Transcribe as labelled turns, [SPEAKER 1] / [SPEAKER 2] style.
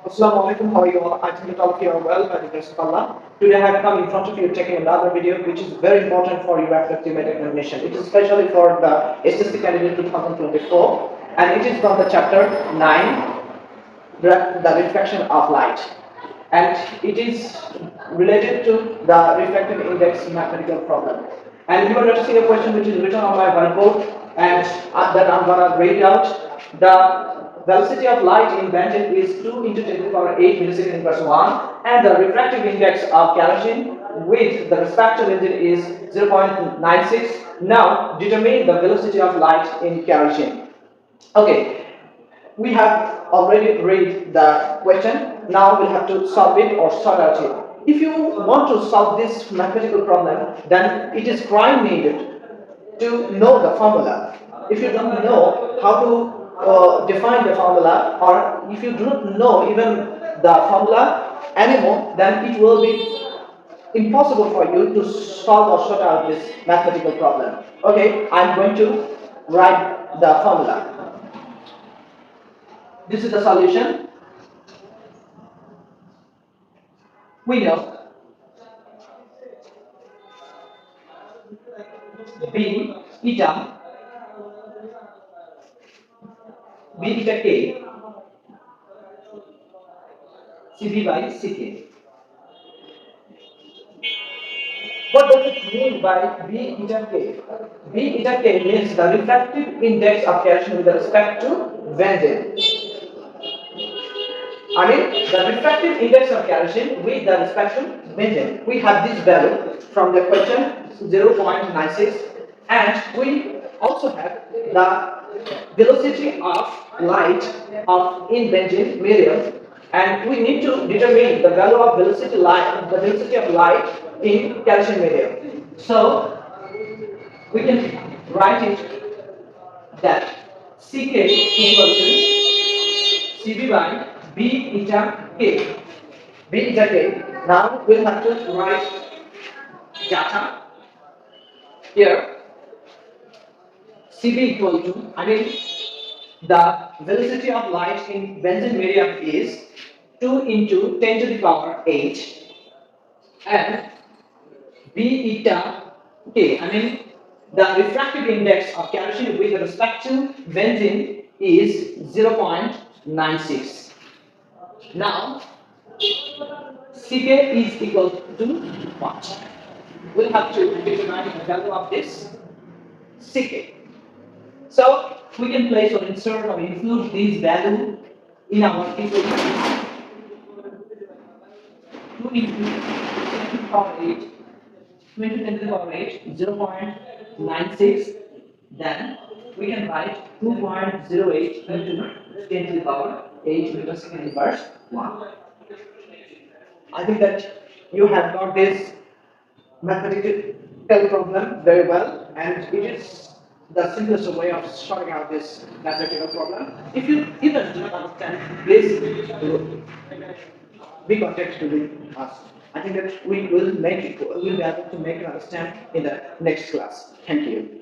[SPEAKER 1] Assalamu alaikum, how are you all? I think that all of you are well by the grace of Allah. Today I have come in front of you taking another video which is very important for your refractive meta examination. It is especially for the SSC candidate 2024 and it is from the chapter 9, the refraction of light. And it is related to the refractive index mathematical problem. And you are noticing a question which is written on my whiteboard and that I'm gonna read out. The velocity of light in Benton is 2 into 10 to the power 8 millisecond inverse 1 and the refractive index of kerosene with the respective engine is 0.96. Now determine the velocity of light in kerosene. Okay, we have already read the question. Now we'll have to solve it or sort out it. If you want to solve this mathematical problem, then it is prime needed to know the formula. If you don't know how to define the formula, or if you do not know even the formula anymore, then it will be impossible for you to solve or sort out this mathematical problem. Okay, I'm going to write the formula. This is the solution. We know B eta K CB by CK. What does it mean by B eta K? B eta K means the refractive index of kerosene with respect to benzene. I mean the refractive index of kerosene with the respect to benzene. We have this value from the question 0.96 and we also have the velocity of light of in benzene medium and we need to determine the value of velocity of light in kerosene medium. So we can write it that Ck equal to Cb by B eta K. B eta K. Now we'll have to write data here. Cb equal to, the velocity of light in benzene medium is 2 into 10 to the power 8 and B eta K, the refractive index of kerosene with respect to benzene is 0.96. Now Ck is equal to what? We'll have to determine the value of this Ck. So we can place or insert or include these value in our equation. 2 into 10 to the power 8, 2 into 10 to the power 8, 0.96. Then we can write 2.08 into 10 to the power 8 millisecond inverse 1. I think that you have got this mathematical problem very well, and it is the simplest way of sorting out this mathematical problem. If you even do not understand, please be contacted with us. I think that we will be able to make you understand in the next class. Thank you.